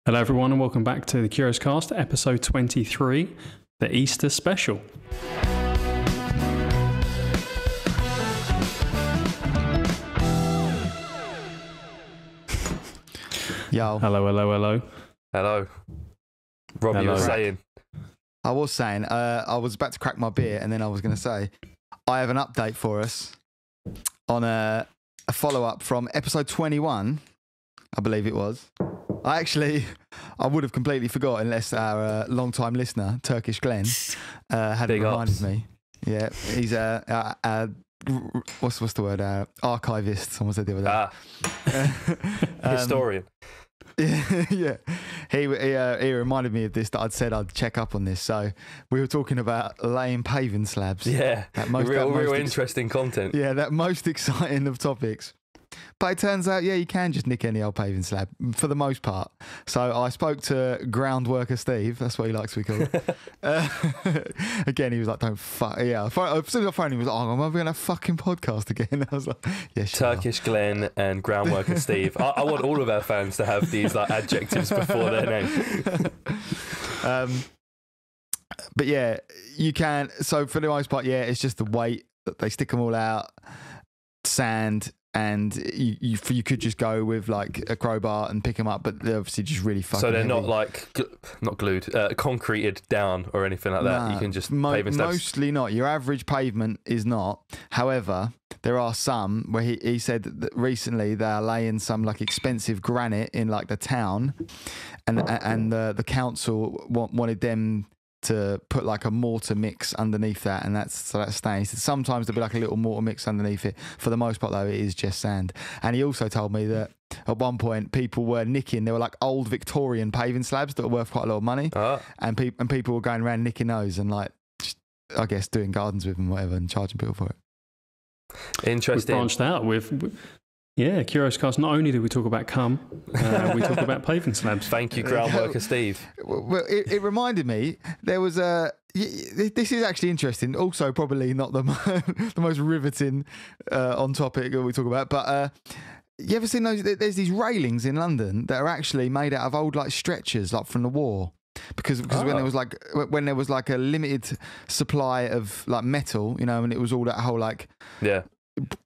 Hello everyone and welcome back to the Curios Cast, episode 23, the Easter special. Yo. Hello. Hello. Rob, you were saying? I was about to crack my beer and then I was going to say, I have an update for us on a follow-up from episode 21, I believe it was. I would have completely forgot unless our long-time listener, Turkish Glenn, had reminded me. Yeah, he's what's the word? Archivist. Someone said the other day. Historian. Yeah. He reminded me of this, that I'd said I'd check up on this. So we were talking about laying paving slabs. Yeah, real interesting content. Yeah, that most exciting of topics. But it turns out, you can just nick any old paving slab for the most part. So I spoke to ground worker Steve. That's what he likes to be called. Again, he was like, "Don't fuck." Yeah, as soon as I phoned him, he was like, "Oh, am I going to fucking podcast again?" I was like, "Yeah, sure." Turkish Glenn and ground worker Steve. I want all of our fans to have these like adjectives before their name. But yeah, you can. So for the most part, it's just the weight that they stick them all out, sand. And you could just go with like a crowbar and pick them up, but they're obviously just really fucking. So they're heavy. not like not glued, concreted down or anything like that. You can just pavement slabs. Mostly not. Your average pavement is not. However, there are some where he said that recently they're laying some like expensive granite in like the town, and the council wanted them to put like a mortar mix underneath that, and that's staying. Sometimes there'll be like a little mortar mix underneath it. For the most part though, it is just sand. And he also told me that at one point people were nicking, there were like old Victorian paving slabs that were worth quite a lot of money, and people were going around nicking those and like just, I guess, doing gardens with them, whatever, and charging people for it. Interesting. We've branched out with Curios Cast. Not only do we talk about cum, we talk about paving slabs. Thank you, ground worker Steve. Well, it reminded me, there was this is actually interesting. Also, probably not the most riveting on topic that we talk about, but you ever seen those? There's these railings in London that are actually made out of old like stretchers, like from the war. Because when there was like a limited supply of like metal, and it was all that whole like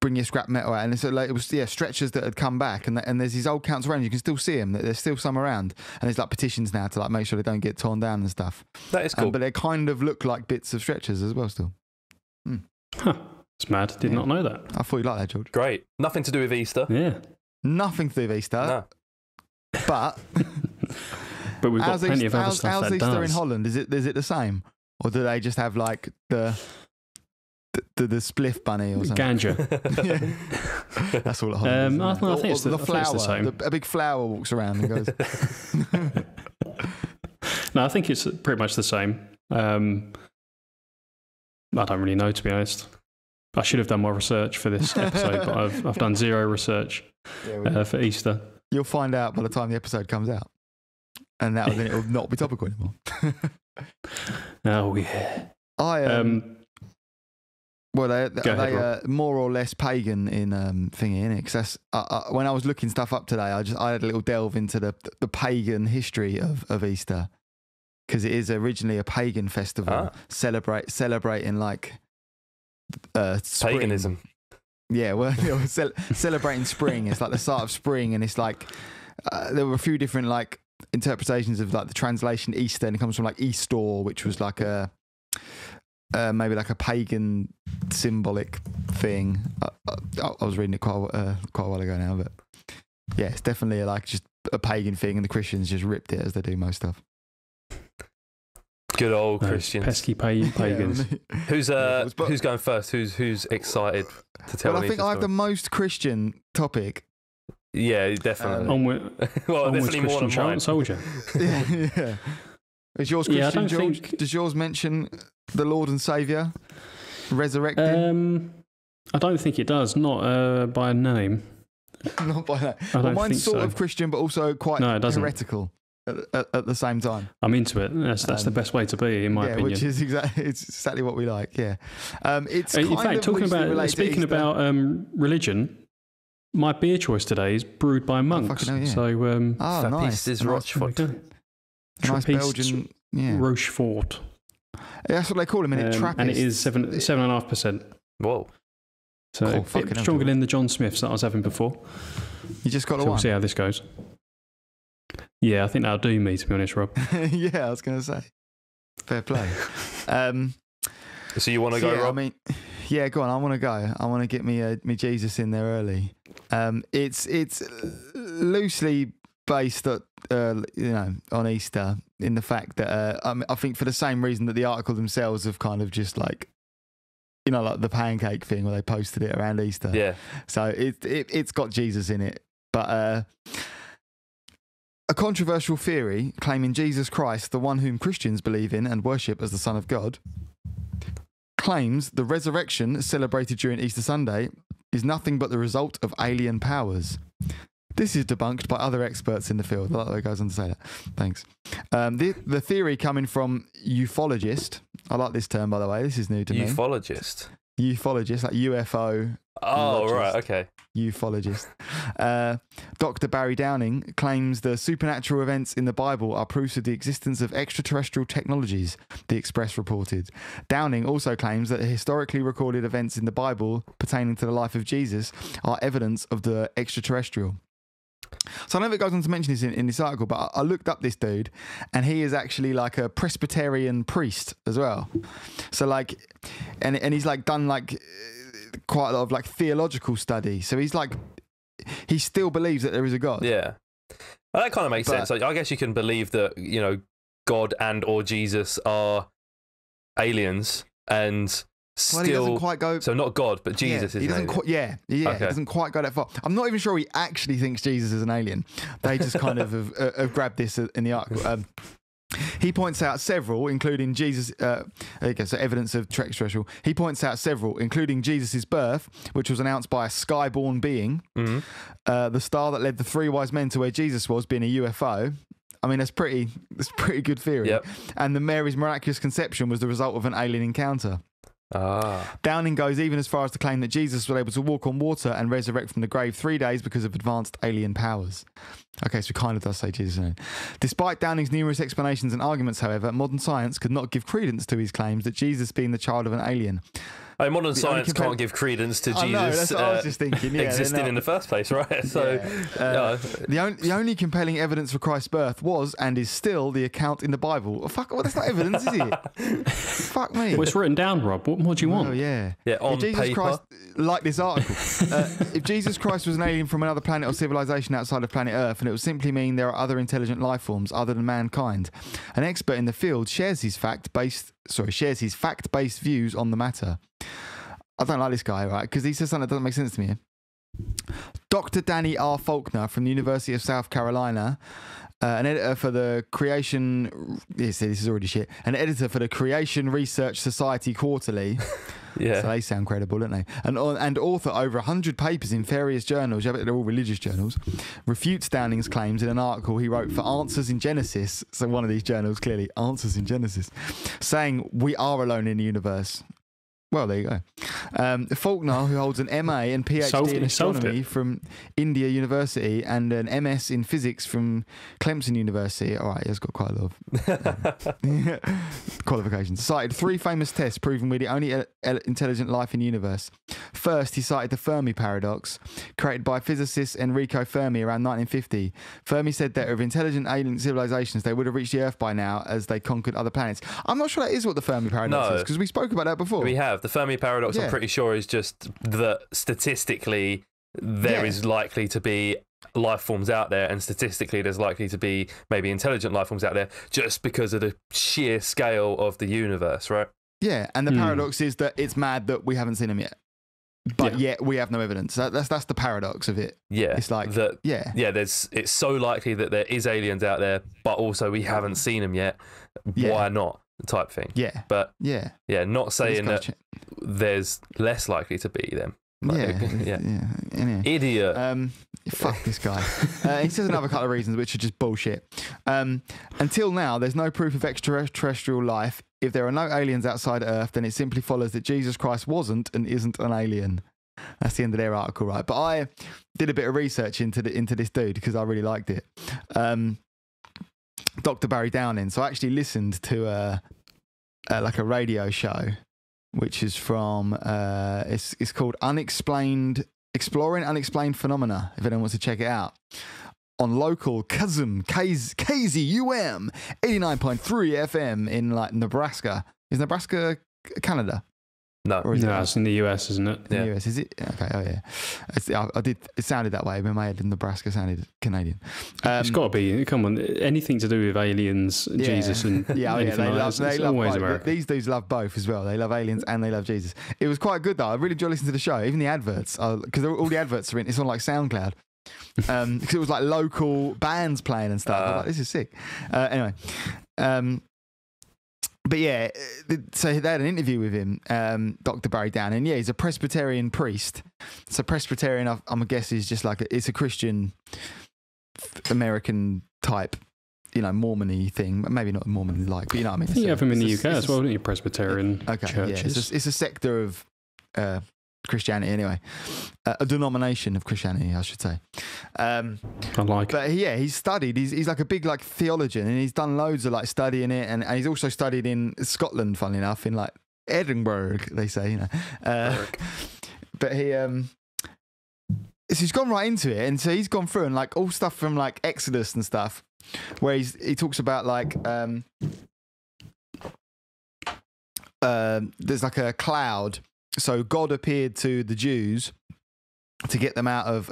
bring your scrap metal out, and so like it was stretchers that had come back, and there's these old council around. You can still see them. There's still some around, and there's like petitions now to like make sure they don't get torn down and stuff. That is cool. But they kind of look like bits of stretchers as well still. It's mad. Did not know that. I thought you'd like that, George. Great. Nothing to do with Easter. Yeah. Nothing to do with Easter. No. But we've got plenty of other stuff how's that Easter does. in Holland? Is it the same, or do they just have like the spliff bunny or something? Ganja. That's all at Holland. I think it's the flower. It's the same. A big flower walks around and goes. No, I think it's pretty much the same. I don't really know, to be honest. I should have done more research for this episode, but I've done zero research for Easter. You'll find out by the time the episode comes out, and then it will not be topical anymore. Oh yeah. Well, they more or less pagan in thingy, innit? Because when I was looking stuff up today, I had a little delve into the pagan history of Easter, because it is originally a pagan festival celebrating like spring. Paganism. Yeah, well, celebrating spring. It's like the start of spring, and it's like there were a few different like interpretations of like the translation Easter, and it comes from like Easter, which was like a maybe like a pagan symbolic thing. I was reading it quite a while ago now, but yeah, it's definitely like just a pagan thing, and the Christians just ripped it as they do most stuff. Good old Christians. Pesky pagans. Who's going first? Who's excited to tell me? Well, I think I have the most Christian topic. Yeah, definitely. Definitely more than mine. Soldier. Yeah. Is yours Christian, George? Does yours mention the Lord and Saviour resurrected? I don't think it does. Not by name. Not by that. Well, mine's sort of Christian, but also quite heretical at the same time. I'm into it. That's the best way to be, in my opinion. Which is exactly what we like. Yeah. It's in fact, speaking about religion. My beer choice today is brewed by monks. fucking hell, yeah. So, Oh, nice. Trappist Rochefort. Nice Trappist Belgian. Yeah. Rochefort. That's what they call him, isn't it? Trappist. And it is 7.5%. Whoa. So Cool, a bit fucking hell, stronger George. than the John Smiths that I was having before. You just got So the we'll see one. how this goes. Yeah, I think that'll do me, to be honest, Rob. Yeah, I was going to say. Fair play. So you want to go, yeah, Rob? I mean, yeah, go on. I want to go. I want to get me Jesus in there early. It's loosely based on Easter, in the fact that I think for the same reason that the article themselves have kind of just like, like the pancake thing where they posted it around Easter. Yeah. So it's got Jesus in it, but a controversial theory claiming Jesus Christ, the one whom Christians believe in and worship as the Son of God, claims the resurrection celebrated during Easter Sunday is nothing but the result of alien powers. This is debunked by other experts in the field. I like the way it goes on to say that. Thanks. The theory coming from ufologist. I like this term, by the way. This is new to me. Ufologist. Ufologist, like UFO. Oh, logist, right. Okay. Ufologist. Dr. Barry Downing claims the supernatural events in the Bible are proofs of the existence of extraterrestrial technologies, the Express reported. Downing also claims that historically recorded events in the Bible pertaining to the life of Jesus are evidence of the extraterrestrial. So I know that it goes on to mention this in this article, but I looked up this dude, and he is actually like a Presbyterian priest as well. So like, and he's like done like quite a lot of like theological study. So he's like, he still believes that there is a God. Yeah. Well, that kind of makes sense. I guess you can believe that, God and or Jesus are aliens and Well, he still... doesn't quite go... So not God, but Jesus is he an doesn't alien. He Okay. doesn't quite go that far. I'm not even sure he actually thinks Jesus is an alien. They just kind of have grabbed this in the article. He points out several, including Jesus. There you go, so evidence of extraterrestrial. He points out several, including Jesus' birth, which was announced by a skyborn being. Mm-hmm. The star that led the three wise men to where Jesus was being a UFO. I mean, that's pretty good theory. Yep. And the Mary's miraculous conception was the result of an alien encounter. Downing goes even as far as to claim that Jesus was able to walk on water and resurrect from the grave 3 days because of advanced alien powers. Okay, so it kind of does say Jesus. Despite Downing's numerous explanations and arguments, however, modern science could not give credence to his claims that Jesus being the child of an alien. Modern science can't give credence to I know, Jesus that's what I was just thinking. Yeah, existing in the first place, right? So, the only compelling evidence for Christ's birth was and is still the account in the Bible. Oh, fuck, well, that's not evidence, is it? Fuck me. Well, it's written down, Rob. What more do you want? Oh, yeah. on if Jesus paper. Christ, like this article, if Jesus Christ was an alien from another planet or civilization outside of planet Earth, and it would simply mean there are other intelligent life forms other than mankind, an expert in the field shares his fact-based views on the matter. I don't like this guy, right? Because he says something that doesn't make sense to me. Dr. Danny R. Faulkner from the University of South Carolina, an editor for the Creation... This is already shit. An editor for the Creation Research Society Quarterly. Yeah. So they sound credible, don't they? And author over 100 papers in various journals, yeah, but they're all religious journals, refutes Downing's claims in an article he wrote for Answers in Genesis, so one of these journals, clearly, Answers in Genesis, saying we are alone in the universe. Well, there you go. Faulkner, who holds an MA and PhD in astronomy from India University and an MS in physics from Clemson University. All right, he's got quite a lot of qualifications. Cited 3 famous tests proving we're the only intelligent life in the universe. First, he cited the Fermi paradox, created by physicist Enrico Fermi around 1950. Fermi said that of intelligent alien civilizations, they would have reached the Earth by now as they conquered other planets. I'm not sure that is what the Fermi paradox is, because we spoke about that before. We have. The Fermi paradox, I'm pretty sure, is just that statistically there is likely to be life forms out there, and statistically there's likely to be maybe intelligent life forms out there just because of the sheer scale of the universe, right? Yeah, and the paradox is that it's mad that we haven't seen them yet. But yet we have no evidence. That's the paradox of it. Yeah. It's like that. Yeah. It's so likely that there is aliens out there, but also we haven't seen them yet. Why not? Type thing. Yeah. But not saying that there's less likely to be them. Like, Idiot. Fuck this guy. He says another couple of reasons which are just bullshit. Until now, there's no proof of extraterrestrial life. If there are no aliens outside Earth, then it simply follows that Jesus Christ wasn't and isn't an alien. That's the end of their article, right? But I did a bit of research into this dude because I really liked it. Dr. Barry Downing. So I actually listened to like a radio show, which is from it's called Exploring Unexplained Phenomena. If anyone wants to check it out, on local KZUM 89.3 FM in like Nebraska. Is Nebraska Canada? No, it's in the US, isn't it? In the US, is it? Okay, oh yeah. I did. It sounded that way, but in my head, Nebraska sounded Canadian. It's got to be. Come on, anything to do with aliens, Jesus, and anything like that. It's always America. These dudes love both as well. They love aliens and they love Jesus. It was quite good though. I really enjoyed listening to the show, even the adverts, because all the adverts are in. It's on like SoundCloud. Because it was like local bands playing and stuff. I was like, this is sick. Anyway. But yeah, so they had an interview with him, Dr. Barry Downing. Yeah, he's a Presbyterian priest. So Presbyterian, I'm a guess, is just like it's a Christian American type, Mormon-y thing. Maybe not Mormon-like, but you know what I mean. I think you have them in the UK as well, don't you? Presbyterian churches. Yeah, it's a sector of Christianity anyway. A denomination of Christianity, I should say. I like But yeah, he's studied. He's like a big like theologian, and he's done loads of like studying it, and he's also studied in Scotland, funnily enough, in like Edinburgh, they say, But so he's gone right into it, and so he's gone through and like all stuff from like Exodus and stuff, where he talks about like there's like a cloud. So God appeared to the Jews to get them out of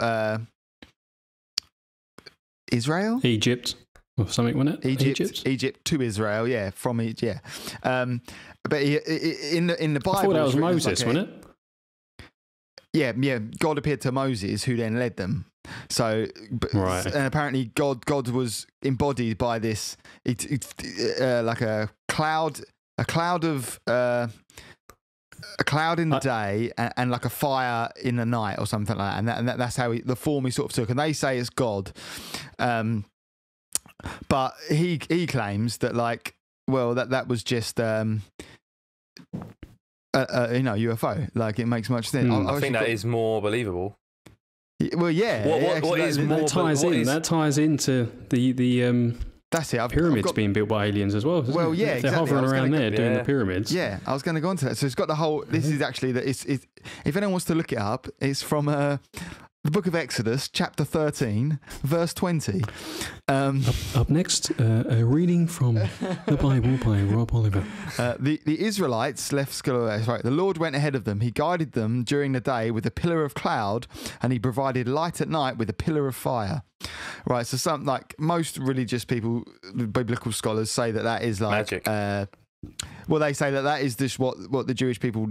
Israel? Egypt or something, wasn't it? Egypt to Israel, yeah, from Egypt, yeah. But in the Bible... I thought that was Moses, wasn't it? Yeah, God appeared to Moses, who then led them. So, right. And apparently God was embodied by this, like a cloud of... a cloud in the day and like a fire in the night or something like that, and that's how the form he sort of took. And they say it's God, but he claims that like, well, that was just UFO. Like it makes much sense. I think that is more believable. Well, yeah. What is more? That ties into the That's it. Pyramids being built by aliens as well. Well, yeah, if they're hovering around there doing the pyramids. Yeah, I was going to go on to that. So it's got the whole. This is actually that. It's if anyone wants to look it up, it's from the book of Exodus, chapter 13, verse 20. Up next, a reading from the Bible by Rob Oliver. The Israelites left right. The Lord went ahead of them. He guided them during the day with a pillar of cloud, and he provided light at night with a pillar of fire. Right. So some like most religious people, biblical scholars say that is like magic. Well, they say that is just what the Jewish people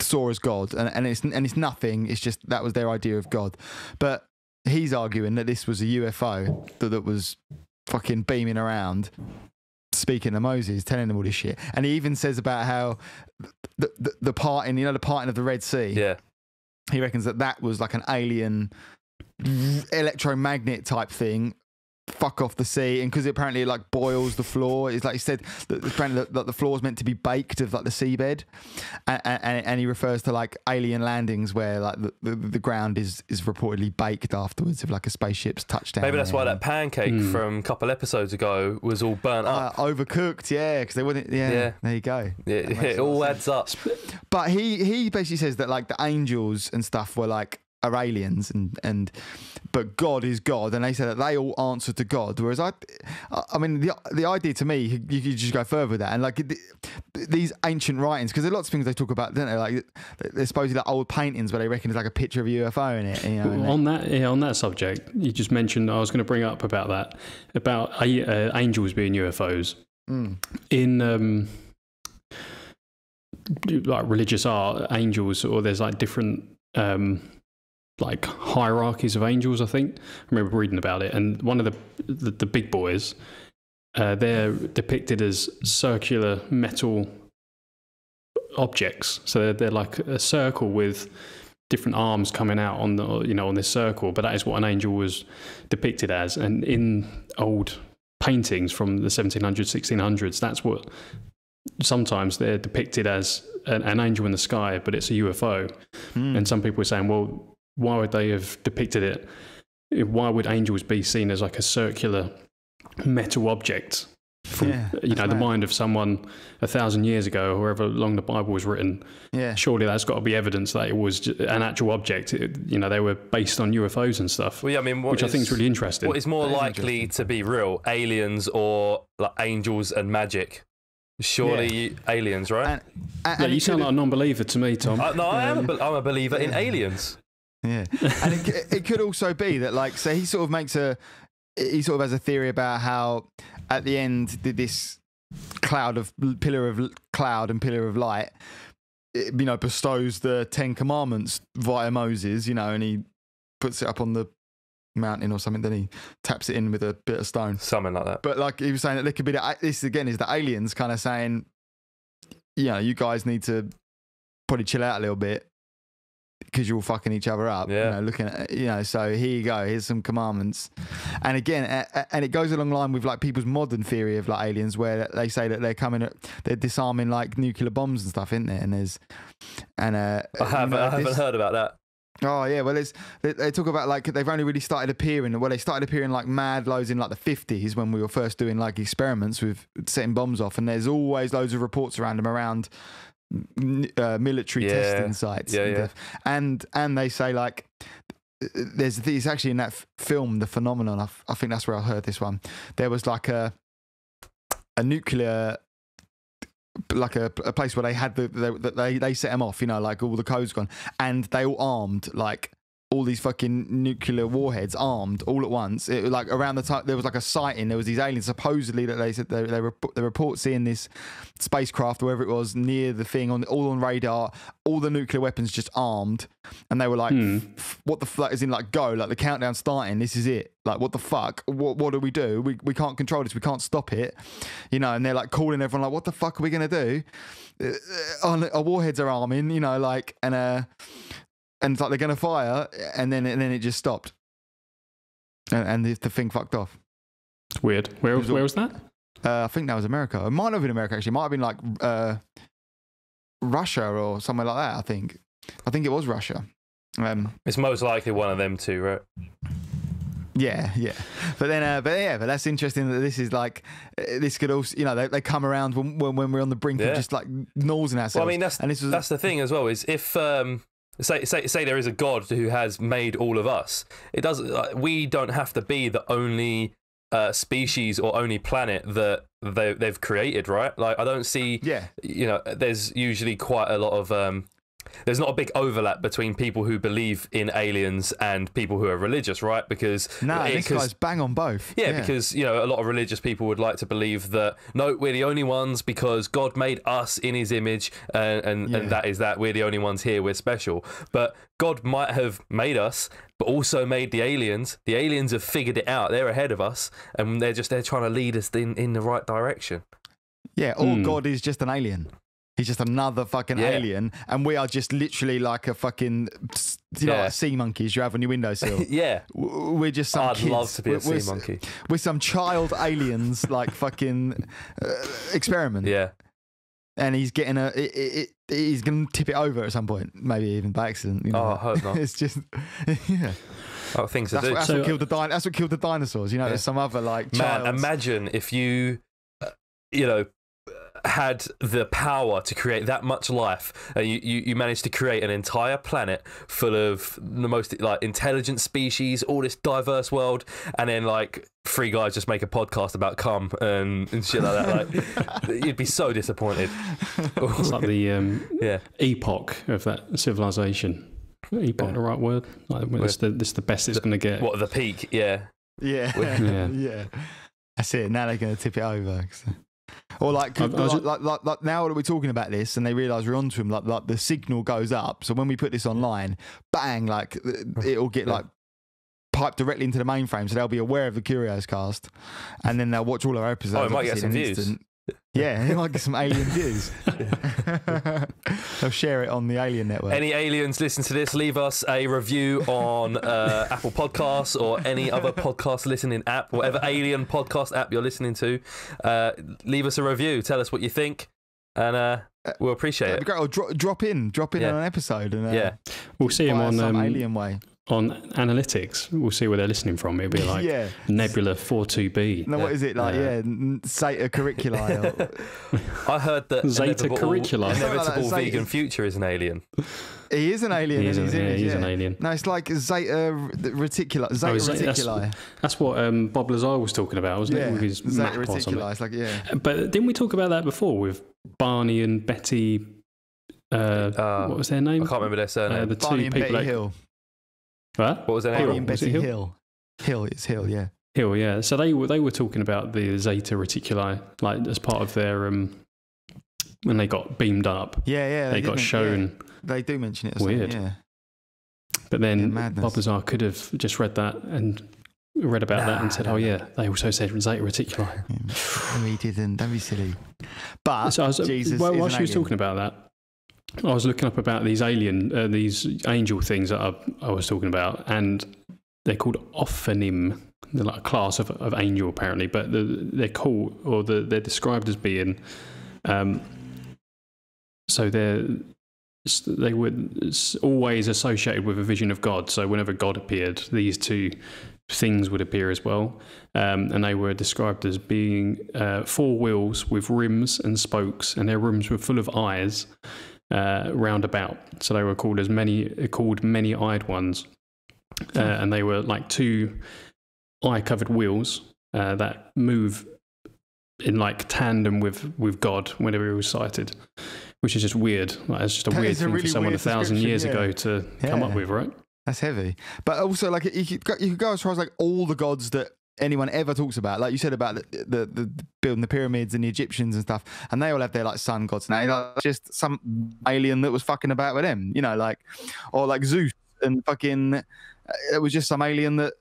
saw as God, and it's nothing. It's just that was their idea of God. But he's arguing that this was a UFO that was fucking beaming around, speaking to Moses, telling them all this shit. And he even says about how the parting, the parting of the Red Sea. Yeah, he reckons that was like an alien electromagnet type thing. Fuck off the sea, and because apparently it like boils the floor. It's like he said that apparently the floor is meant to be baked of like the seabed, and he refers to like alien landings where like the ground is reportedly baked afterwards of like a spaceship's touchdown. Maybe that's why that pancake from a couple episodes ago was all burnt up, overcooked. Yeah, because they wouldn't. Yeah, there you go. Yeah, it all adds up. But he basically says that like the angels and stuff were like are aliens but God is God, and they say that they all answer to God. Whereas I mean the idea to me, you could just go further with that, and like these ancient writings, because there are lots of things they talk about, don't they? Like there's supposedly like old paintings where they reckon there's like a picture of a UFO in it. On that subject, you just mentioned, I was going to bring up about that, about angels being UFOs in like religious art, angels, or there's like different like hierarchies of angels, I think. I remember reading about it, and one of the big boys, they're depicted as circular metal objects. So they're like a circle with different arms coming out on on this circle. But that is what an angel was depicted as. And in old paintings from the 1700s, 1600s, that's what sometimes they're depicted as an angel in the sky, but it's a UFO. And some people are saying, well, why would they have depicted it? Why would angels be seen as like a circular metal object from the mind of someone 1,000 years ago, or however long the Bible was written? Surely that's got to be evidence that it was an actual object. They were based on UFOs and stuff. Well, yeah, I mean, which I think is really interesting. What is more likely to be real, aliens or like angels and magic? Surely aliens, right? And you sound like a non-believer to me, Tom. No, I'm a believer in aliens. Yeah, and it could also be that, like, so he sort of has a theory about how at the end this pillar of cloud and pillar of light, bestows the 10 Commandments via Moses, and he puts it up on the mountain or something, then he taps it in with a bit of stone, something like that. But like he was saying that there could be this again is the aliens kind of saying, you guys need to probably chill out a little bit because you're all fucking each other up. Looking at so here you go, here's some commandments. And again, and it goes along the line with like people's modern theory of like aliens, where they say that they're disarming like nuclear bombs and stuff, isn't there? I haven't heard about that. Oh yeah, well they talk about like they've only really started appearing. Well, they started appearing like mad loads in like the 50s when we were first doing like experiments with setting bombs off, and there's always loads of reports around them around military testing sites. And they say like there's actually in that film The Phenomenon. I think that's where I heard this one. There was like a nuclear. Like a place where they had they set them off, like all the codes gone, and they all armed like all these fucking nuclear warheads armed all at once. It was like around the time there was like a sighting. There was these aliens supposedly that they said they report seeing this spacecraft, wherever it was, near the thing all on radar. All the nuclear weapons just armed, and they were like, "What the fuck?" As in like, go, like the countdown starting. This is it. Like, what the fuck? What do we do? We can't control this. We can't stop it. And they're like calling everyone like, "What the fuck are we gonna do?" Our warheads are arming, like and it's like they're going to fire, and then it just stopped. And the thing fucked off. It's weird. Where was that? I think that was America. It might not have been America, actually. It might have been like Russia or somewhere like that, I think. I think it was Russia. It's most likely one of them two, right? Yeah. But that's interesting that this is like, this could also, they come around when we're on the brink of just like nosing ourselves. Well, I mean, that's the thing as well, is if... Say there is a God who has made all of us. It doesn't. We don't have to be the only species or only planet that they've created, right? Like I don't see. Yeah. There's usually quite a lot of. There's not a big overlap between people who believe in aliens and people who are religious, right? Because this guy's bang on both. Yeah, because a lot of religious people would like to believe that no, we're the only ones because God made us in His image, and that is that we're the only ones here. We're special, but God might have made us, but also made the aliens. The aliens have figured it out. They're ahead of us, and they're trying to lead us in the right direction. Yeah, or God is just an alien. He's just another fucking alien, and we are just literally like a fucking, like sea monkeys you have on your windowsill. We're just some I'd kids. love to be a sea monkey. We're some child aliens, like fucking experiment. Yeah. And he's getting he's going to tip it over at some point, maybe even by accident. Oh, I hope not. It's just, Oh, things to do. That's what killed the dinosaurs. There's some other like child. Man, imagine if you, had the power to create that much life, and you managed to create an entire planet full of the most like intelligent species, all this diverse world, and then like three guys just make a podcast about cum and shit like that. Like you'd be so disappointed. It's like the epoch of that civilization. Epoch, the right word? Like, this the best it's going to get. What, the peak? Yeah. That's it. Now they're going to tip it over. Or like now that we're talking about this and they realise we're onto him, like the signal goes up. So when we put this online, bang, like it'll get like piped directly into the mainframe, so they'll be aware of the Curios Cast, and then they'll watch all our episodes. Oh, it might get some views. Yeah, it might get some alien views. They'll share it on the Alien Network. Any aliens listen to this, leave us a review on Apple Podcasts or any other podcast listening app, whatever alien podcast app you're listening to. Leave us a review. Tell us what you think. and we'll appreciate it. Great. Or drop in on an episode, and we'll see him on some alien way. On analytics. We'll see where they're listening from. It'll be like Nebula 42b. No, what is it like? Zeta Curriculi. I heard that Zeta Curriculi. Inevitable vegan future is an alien. He is an alien. He's an alien. No, it's like Zeta Reticuli. Reticuli. That's what Bob Lazar was talking about, wasn't it? With his Zeta map or something. Reticuli. It's like, But didn't we talk about that before with Barney and Betty? What was their name? I can't remember their surname. The Barney and Betty Hill. What? What was their name? Barney and Betty Hill. Hill, yeah. Hill, yeah. So they were talking about the Zeta Reticuli, like as part of their when they got beamed up. Yeah. They got shown. Yeah. They do mention it. Weird. Yeah. But then Bob Lazar could have just read that and that and said, they also said Zeta Reticuli. No, he didn't. Don't be silly. But so Jesus while she was talking about that, I was looking up about these these angel things that I was talking about, and they're called Ophanim. They're like a class of angel, apparently, but they're called, or they're described as being, so they were always associated with a vision of God. So whenever God appeared, these two things would appear as well, and they were described as being 4 wheels with rims and spokes, and their rims were full of eyes. Round about, so they were called many-eyed ones, and they were like 2 eye-covered wheels that move in like tandem with God whenever he was sighted, which is just weird. Like, it's just a weird thing for someone 1,000 years ago to come up with, right? That's heavy. But also, like, you could go as far as like all the gods that anyone ever talks about, like you said about the building the pyramids and the Egyptians and stuff, and they all have their like sun gods now. Like, just some alien that was fucking about with them, like, or like Zeus and fucking. It was just some alien that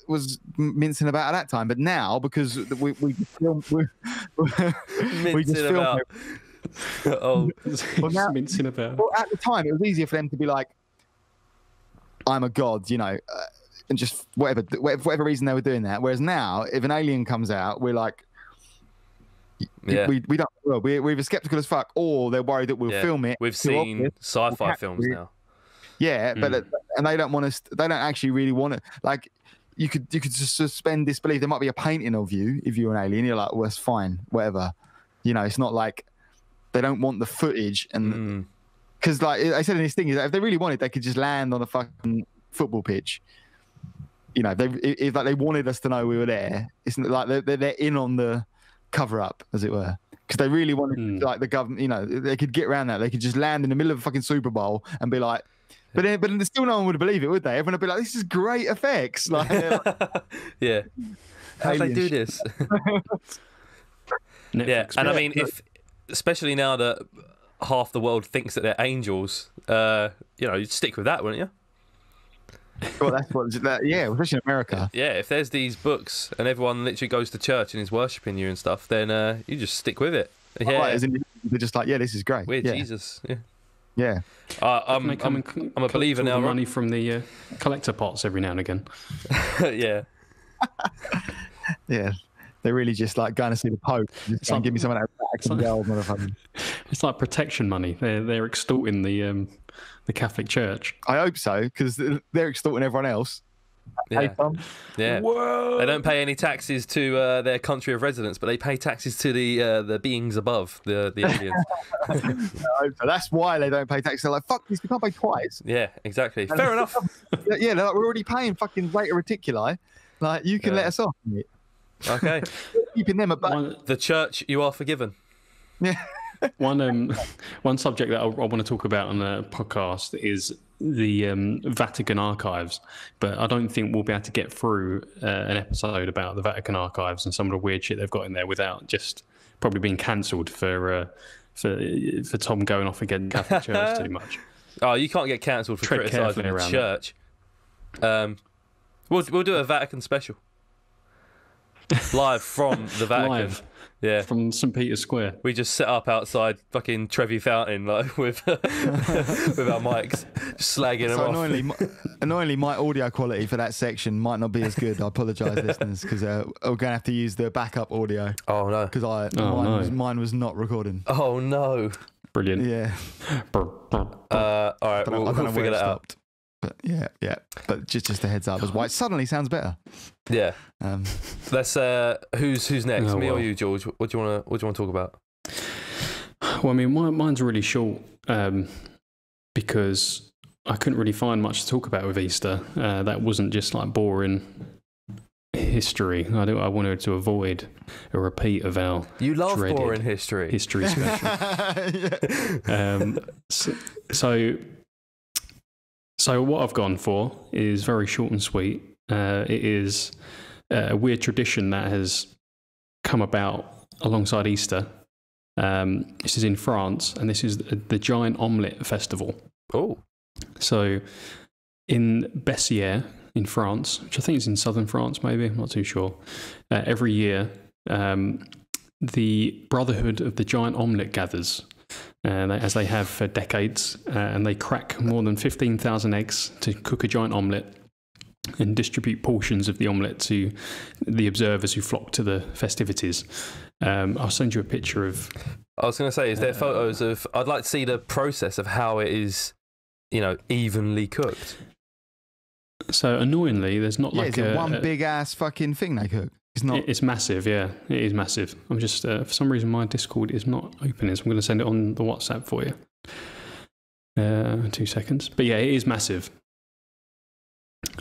was mincing about at that time. But now, because we just film, we just film. Mincing about. Well, at the time, it was easier for them to be like, "I'm a god," and just whatever reason they were doing that. Whereas now, if an alien comes out, we're like, we don't. Well, we're either skeptical as fuck, or they're worried that we'll film it. We've seen sci-fi films now. Yeah, but and they don't want us. They don't actually really want it. Like, you could just suspend disbelief. There might be a painting of you if you're an alien. You're like, well, it's fine, whatever. It's not like they don't want the footage, and because like I said in this thing is that if they really wanted, they could just land on a fucking football pitch. If like they wanted us to know we were there, it's like they're in on the cover up, as it were, because they really wanted like the government. They could get around that. They could just land in the middle of a fucking Super Bowl and be like, but then still no one would believe it, would they? Everyone would be like, "This is great effects." Like, yeah, how'd they do this? Yeah, and I mean, especially now that half the world thinks that they're angels, you'd stick with that, wouldn't you? Well, that's especially in America. Yeah, if there's these books and everyone literally goes to church and is worshipping you and stuff, then you just stick with it. Yeah, they're just like, this is great. We're Jesus. Yeah. I'm a believer now. Money from the collector pots every now and again. Yeah. Yeah. They're really just like going to see the Pope. Just give me some of that Vatican gold, motherfucker. It's like protection money. They're extorting the Catholic Church. I hope so, because they're extorting everyone else. Yeah. Yeah. Whoa. They don't pay any taxes to their country of residence, but they pay taxes to the beings above, the aliens. So that's why they don't pay taxes. They're like, fuck this, we can't pay twice. Yeah, exactly. Fair enough. Yeah, they're like, we're already paying fucking Zeta Reticuli. Like, you can let us off. Okay. Keeping them at the church, you are forgiven. Yeah. One subject that I want to talk about on the podcast is the Vatican archives, but I don't think we'll be able to get through an episode about the Vatican archives and some of the weird shit they've got in there without just probably being cancelled for Tom going off against Catholic Church too much. Oh, you can't get cancelled for criticising the church. We'll do a Vatican special. live from the Vatican. Live. Yeah, from St. Peter's Square. We just set up outside fucking Trevi Fountain like with with our mics, just slagging them off. Annoyingly, my audio quality for that section might not be as good. I apologise, listeners, because we're going to have to use the backup audio. Oh no, because mine was not recording. Oh no, brilliant. Yeah. All right, we'll figure that out. But yeah. But just a heads up, as why it suddenly sounds better. Yeah. Let's. Who's next? Oh, Me well. or you, George? What do you want to talk about? Well, I mean, mine's really short because I couldn't really find much to talk about with Easter. That wasn't just like boring history. I wanted to avoid a repeat of our dreaded boring history special. So what I've gone for is very short and sweet. It is a weird tradition that has come about alongside Easter. This is in France, and this is the Giant Omelette Festival. Oh. So in Bessières, in France, which I think is in southern France, maybe, I'm not too sure, every year the Brotherhood of the Giant Omelette gathers, as they have for decades, and they crack more than 15,000 eggs to cook a giant omelette and distribute portions of the omelette to the observers who flock to the festivities. I'll send you a picture of... I was going to say, is there photos of... I'd like to see the process of how it is, evenly cooked. So annoyingly, there's not like one big ass fucking thing they cook. It's not. It's massive, yeah. It is massive. I'm just for some reason my Discord is not opening, so I'm going to send it on the WhatsApp for you. 2 seconds. But yeah, it is massive.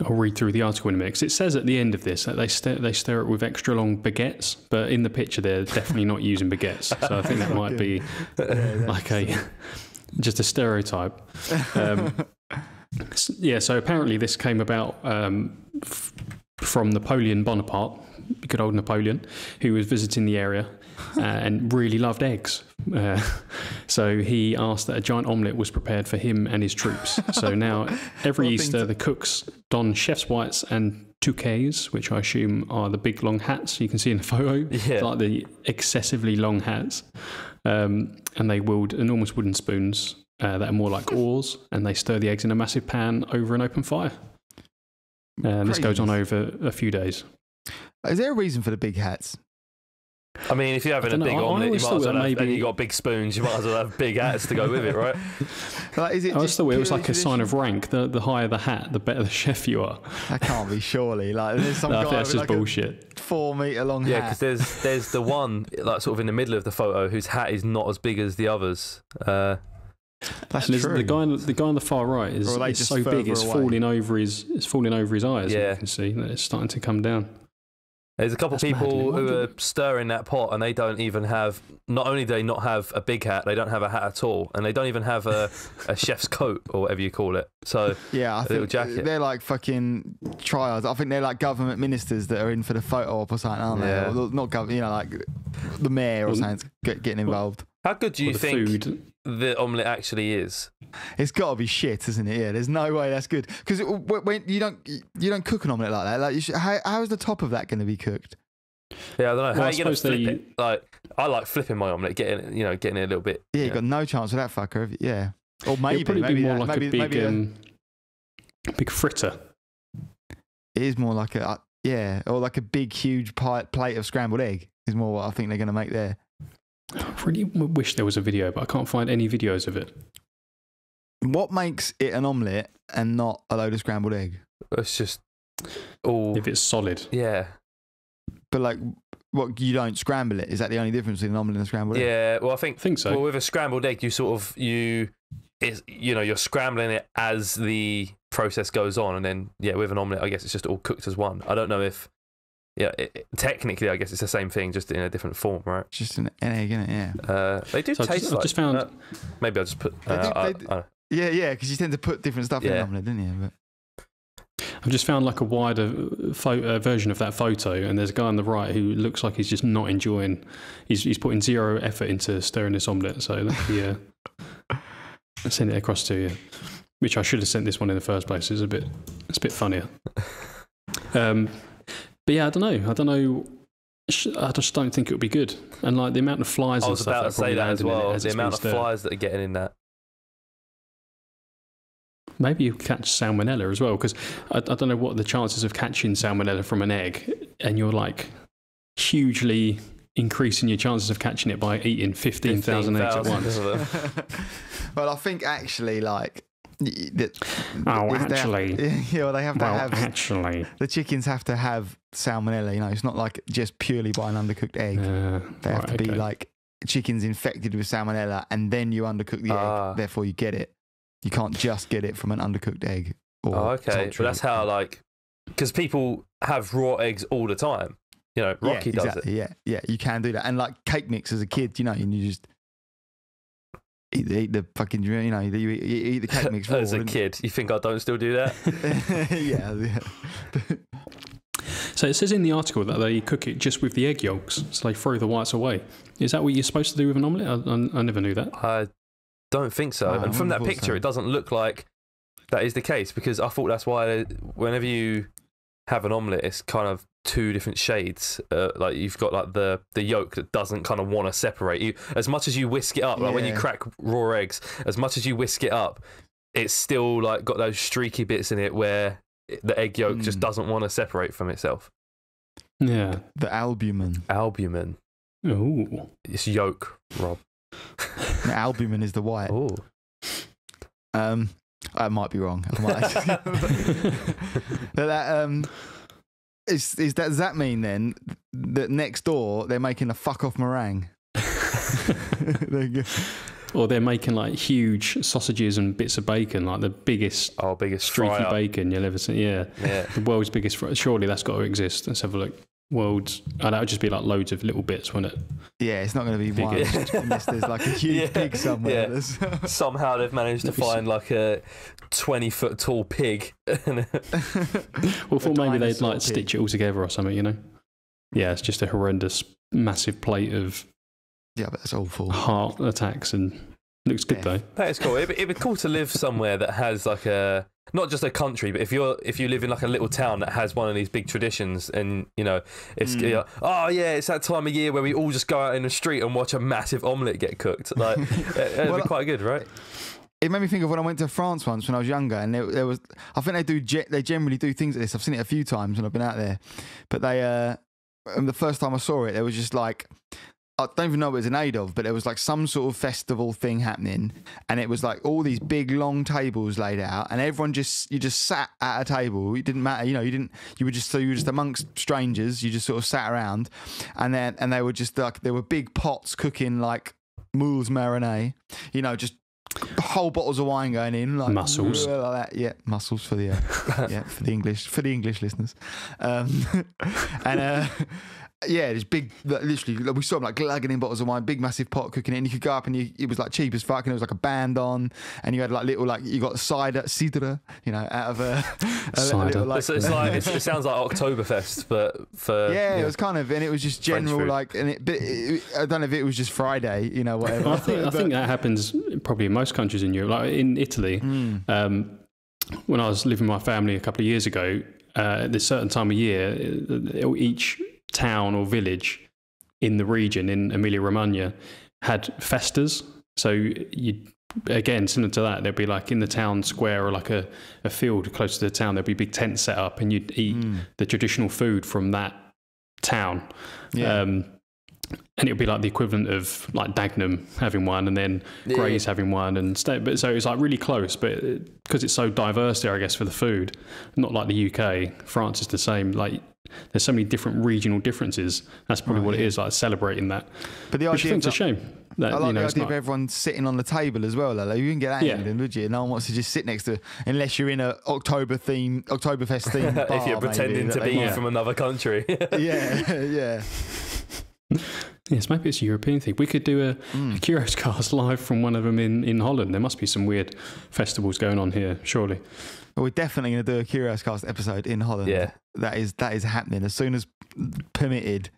I'll read through the article in a minute. 'Cause it says at the end of this that they stir it with extra long baguettes, but in the picture they're definitely not using baguettes. So I think that might be like just a stereotype. Yeah, so apparently this came about from Napoleon Bonaparte, good old Napoleon, who was visiting the area and really loved eggs. So he asked that a giant omelette was prepared for him and his troops. So now every Easter the cooks don chef's whites and touquets, which I assume are the big long hats you can see in the photo, like the excessively long hats, and they wield enormous wooden spoons that are more like oars, and they stir the eggs in a massive pan over an open fire. And this goes on over a few days. Is there a reason for the big hats? I mean, if you're having a big omelette, you might as well have, and you got big spoons, you might as well have big hats to go with it, right? Like, is it I just thought it was like a tradition? sign of rank. The higher the hat, the better the chef you are. That can't be, surely. Like, there's some No, I guy think that's with just like bullshit. a 4 meter long Yeah, hat. because there's the one like sort of in the middle of the photo whose hat is not as big as the others. That's and true. the guy on the far right is so big it's falling over his eyes. Yeah, you can see that it's starting to come down. There's a couple of people who are stirring that pot, and they don't even have. Not only do they not have a big hat, they don't have a hat at all, and they don't even have a chef's coat or whatever you call it. So yeah, I think jacket. They're like fucking trials. I think they're like government ministers that are in for the photo op or something, aren't they? Yeah. Or not government, like the mayor or something getting involved. How good do you think food. the omelette actually is? It's got to be shit, isn't it? Yeah, there's no way that's good because when you don't cook an omelette like that. Like, how is the top of that going to be cooked? Yeah, I don't know. How Well, are you going to flip it? Like, I like flipping my omelette, getting it a little bit. Yeah, you've got no chance with that fucker. Yeah, or maybe It'd probably be more like a big fritter. It is more like or like a big huge plate of scrambled egg is more what I think they're going to make there. I really wish there was a video, but I can't find any videos of it. What makes it an omelette and not a load of scrambled egg? It's just all. If it's solid. Yeah. But like, what, you don't scramble it? Is that the only difference between an omelette and a scrambled egg? Yeah, well, I think so. Well, with a scrambled egg, you're scrambling it as the process goes on, and then with an omelette, I guess it's just all cooked as one. I don't know if. Yeah, technically, I guess it's the same thing, just in a different form, right? Just an egg, innit? Yeah. They do taste like... I just found... maybe I'll just put... Yeah, because you tend to put different stuff in an omelette, didn't you? But I've just found like a wider version of that photo, and there's a guy on the right who looks like he's just not enjoying... He's putting zero effort into stirring this omelette, so I'll send it across to you. Which I should have sent this one in the first place. It's a bit funnier. But yeah, I don't know. I just don't think it would be good. And like the amount of flies I and was stuff about to say that as well. The amount of flies that are getting in that. Maybe you catch salmonella as well, because I don't know what the chances of catching salmonella from an egg, and you're like hugely increasing your chances of catching it by eating 15,000 eggs at once. Well, I think actually, like, they have to have. Actually, the chickens have to have salmonella. You know, it's not like just purely by an undercooked egg. They have to be like chickens infected with salmonella, and then you undercook the egg. Therefore, you get it. You can't just get it from an undercooked egg. Okay, but that's how, like, because people have raw eggs all the time. You know, Rocky does it. Yeah, you can do that. And like cake mix as a kid, you know, and you just eat the fucking, you know, you eat the cake mix raw. As a kid, you think I don't still do that? Yeah. So it says in the article that they cook it just with the egg yolks, so they throw the whites away. Is that what you're supposed to do with an omelette? I never knew that. I don't think so. And from that picture, it doesn't look like that is the case, because I thought that's why whenever you have an omelette, it's kind of two different shades. Like you've got like the yolk that doesn't kind of want to separate. You, as much as you whisk it up, like when you crack raw eggs, as much as you whisk it up, it's still like got those streaky bits in it where the egg yolk just doesn't want to separate from itself. Yeah. The albumin. Albumin. Ooh. It's yolk, Rob. The albumin is the white. Oh. I might be wrong. But does that mean then that next door they're making a fuck off meringue? Or they're making like huge sausages and bits of bacon, like the biggest streaky bacon you'll ever see. Yeah. The world's biggest. Surely that's got to exist. Let's have a look. That would just be like loads of little bits, wouldn't it? Yeah, it's not going to be one unless there's like a huge pig somewhere. Yeah. Somehow they've managed to find like a 20-foot tall pig. Well, thought maybe they'd like stitch it all together or something, you know? Yeah, it's just a horrendous, massive plate of. Yeah, but that's awful. Heart attacks, and looks good though. That is cool. It'd be cool to live somewhere that has like not just a country, but if you live in like a little town that has one of these big traditions, and you know it's it's that time of year where we all just go out in the street and watch a massive omelette get cooked. Like it'd be quite good, right? It made me think of when I went to France once when I was younger, and there was, I think they generally do things like this. I've seen it a few times when I've been out there, but they the first time I saw it, there was just like, I don't even know what it was in aid of, but there was like some sort of festival thing happening, and it was like all these big long tables laid out, and everyone you just sat at a table. It didn't matter, you know, you were just amongst strangers. You just sort of sat around, and they were just like, there were big pots cooking like moules marinade, you know, just whole bottles of wine going in, like mussels, like that. Yeah, mussels for the for the English listeners, and. Yeah, this big, literally, we saw them like glugging in bottles of wine, big massive pot cooking it, and you could go up and it was like cheap as fuck, and there was like a band on, and you had like little, like, you got cidre, you know, out of a little, like, it sounds like Oktoberfest, but for it was kind of, and it was just general, like, and I don't know if it was just Friday, you know, whatever. I think that happens probably in most countries in Europe, like in Italy. When I was living with my family a couple of years ago, at this certain time of year, each town or village in the region in Emilia-Romagna had festas. So you, again, similar to that, there'd be like in the town square or like a field close to the town, there'd be big tents set up, and you'd eat the traditional food from that town. And it would be like the equivalent of like Dagenham having one, and then Grays having one, but so it's like really close. But because it's so diverse there, I guess, for the food, not like the UK, France is the same. Like there's so many different regional differences. That's probably what it is, like celebrating that. But the idea, it's a shame. That, I like the idea of everyone sitting on the table as well. Like, you wouldn't get that in England, would you? No one wants to just sit next to, unless you're in a Oktoberfest theme bar, if you're pretending to be from another country. yeah. Yes, maybe it's a European thing. We could do a Curios Cast live from one of them in Holland. There must be some weird festivals going on here, surely. Well, we're definitely going to do a Curios Cast episode in Holland. Yeah, that is happening as soon as permitted.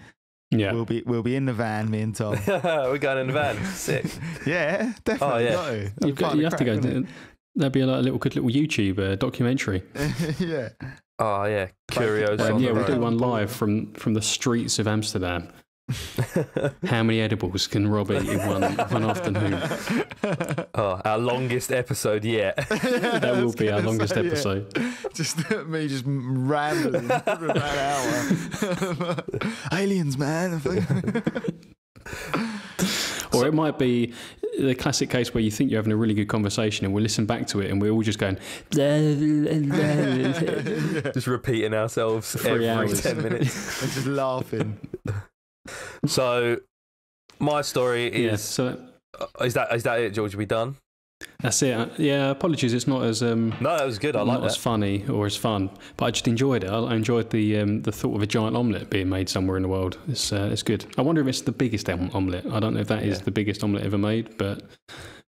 Yeah, we'll be in the van, me and Tom. We're going in the van. Sick. Yeah, definitely. Oh, yeah. You have to go. That'd be a good little YouTube documentary. Yeah. Oh yeah, Curios. Yeah, we'll do one live from the streets of Amsterdam. How many edibles can Rob eat in one afternoon? Oh, our longest episode yet. That will be our longest episode. Yeah. Just me just rambling for about an hour. Aliens, man. Or it might be the classic case where you think you're having a really good conversation and we listen back to it and we're all just going just repeating ourselves every hours. 10 minutes and just laughing. So my story is is that it, George? Are we done? That's it. Yeah, apologies. It's not as no, that was good. I like that. Not as funny or as fun, but I just enjoyed it. I enjoyed the thought of a giant omelette being made somewhere in the world. It's good. I wonder if it's the biggest omelette. I don't know if that is the biggest omelette ever made, but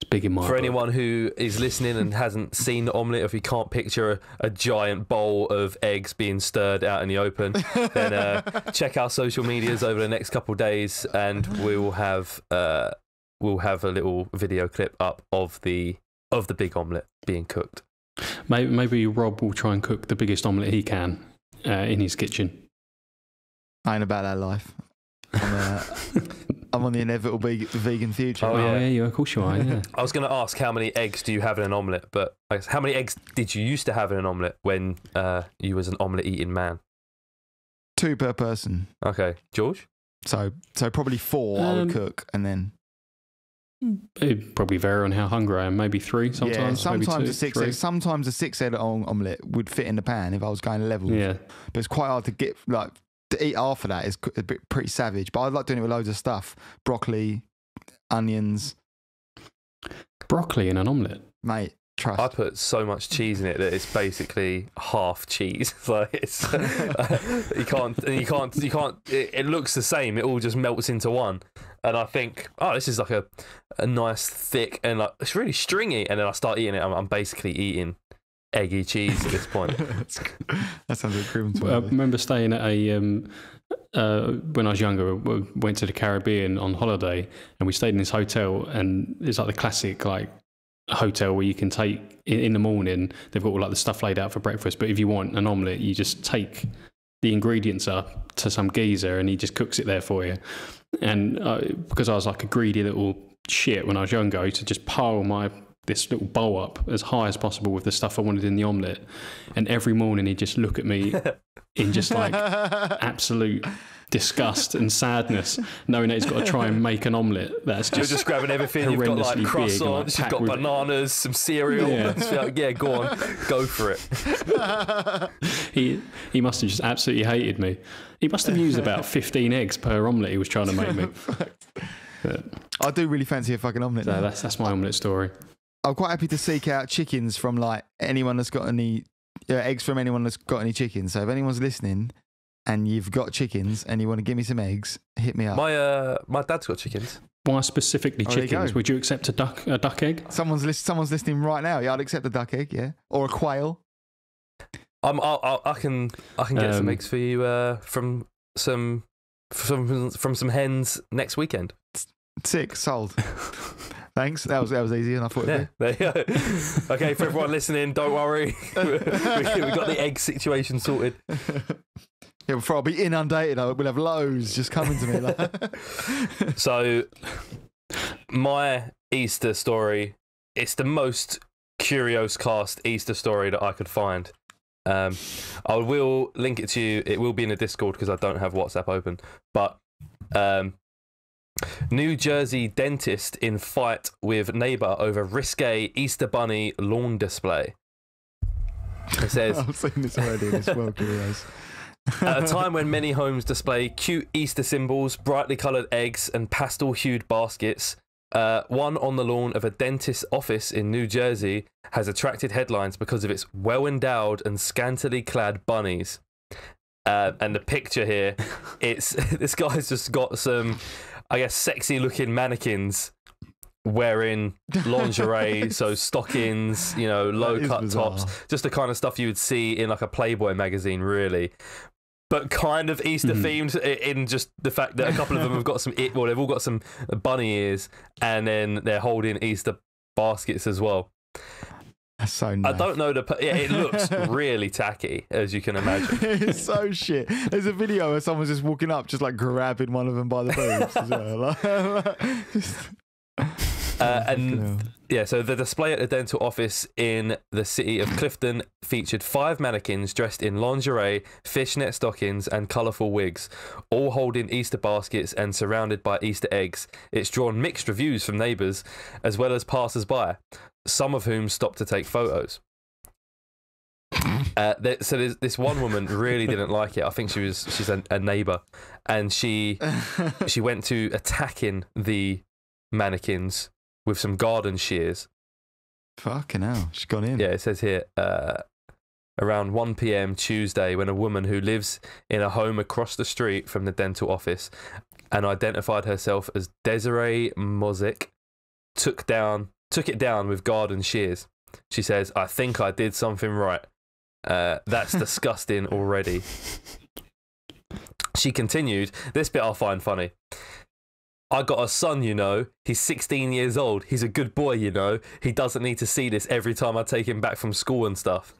it's big in my book. For anyone who is listening and hasn't seen the omelette, if you can't picture a giant bowl of eggs being stirred out in the open, then check our social medias over the next couple of days, and we'll have a little video clip up of the big omelette being cooked. Maybe Rob will try and cook the biggest omelette he can in his kitchen. I ain't about that life. I'm on the inevitable vegan future. Oh yeah, of course you are. Yeah. I was going to ask how many eggs do you have in an omelette, but I guess, how many eggs did you used to have in an omelette when you was an omelette eating man? 2 per person. Okay, George. So probably 4 I would cook, and then. It'd probably vary on how hungry I am. Maybe 3 sometimes. Yeah, sometimes maybe 2, a 6 3. egg. Sometimes a 6-egg omelette would fit in the pan if I was going levels. Yeah, but it's quite hard to get to eat half of that is pretty savage. But I like doing it with loads of stuff: broccoli, onions, broccoli in an omelette, mate. Trust. I put so much cheese in it that it's basically half cheese. Like it's you can't. It looks the same. It all just melts into one. And I think, oh, this is like a nice thick and like it's really stringy. And then I start eating it. I'm basically eating eggy cheese at this point. That sounds like criminal. I remember staying at a when I was younger. We went to the Caribbean on holiday, and we stayed in this hotel. And it's like the classic hotel where you can take in the morning. They've got all like the stuff laid out for breakfast. But if you want an omelette, you just take the ingredients up to some geezer, and he just cooks it there for you. And because I was like a greedy little shit when I was younger, I used to just pile this little bowl up as high as possible with the stuff I wanted in the omelette. And every morning he'd just look at me in just like absolute disgust and sadness, knowing that he's got to try and make an omelette that's just you're just grabbing everything. You've got like croissants, you've got bananas, some cereal. Yeah, go on, go for it. He must have just absolutely hated me. He must have used about 15 eggs per omelette he was trying to make me. I do really fancy a fucking omelette. So that's my omelette story. I'm quite happy to seek out chickens from like anyone that's got any eggs from anyone that's got any chickens. So if anyone's listening and you've got chickens and you want to give me some eggs, hit me up. My dad's got chickens. Why specifically chickens? Would you accept a duck egg? Someone's listening right now. Yeah, I'd accept a duck egg. Yeah, or a quail. I can get some eggs for you from some hens next weekend. Sick, sold. Thanks. That was easy, and I thought it'd be. There you go. Okay, for everyone listening, don't worry. we got the egg situation sorted. Yeah, before I'll be inundated, we'll have loads just coming to me. So, my Easter story, it's the most Curios Cast Easter story that I could find. I will link it to you. It will be in the Discord because I don't have WhatsApp open. But New Jersey dentist in fight with neighbour over risque Easter bunny lawn display. It says, I've seen this already as well, Curios. At a time when many homes display cute Easter symbols, brightly coloured eggs and pastel-hued baskets, one on the lawn of a dentist's office in New Jersey has attracted headlines because of its well-endowed and scantily clad bunnies. And the picture here, it's this guy's just got some, I guess, sexy-looking mannequins wearing lingerie, so stockings, low-cut tops, just the kind of stuff you would see in like a Playboy magazine, really. But kind of Easter themed in just the fact that a couple of them have got they've all got some bunny ears, and then they're holding Easter baskets as well. That's so nice. I don't know it looks really tacky, as you can imagine. It's so shit. There's a video where someone's just walking up, just like grabbing one of them by the boobs as well. So the display at the dental office in the city of Clifton featured 5 mannequins dressed in lingerie, fishnet stockings, and colourful wigs, all holding Easter baskets and surrounded by Easter eggs. It's drawn mixed reviews from neighbours as well as passers-by, some of whom stopped to take photos. So there's this one woman really didn't like it. I think she's a neighbour, and she went to attacking the mannequins with some garden shears. Fucking hell, she's gone in. Yeah, it says here around 1 p.m. Tuesday, when a woman who lives in a home across the street from the dental office and identified herself as Desiree Mozik took it down with garden shears. She says, "I think I did something right. That's disgusting already." She continued, this bit I find funny. "I got a son, you know. He's 16 years old. He's a good boy, you know. He doesn't need to see this every time I take him back from school and stuff."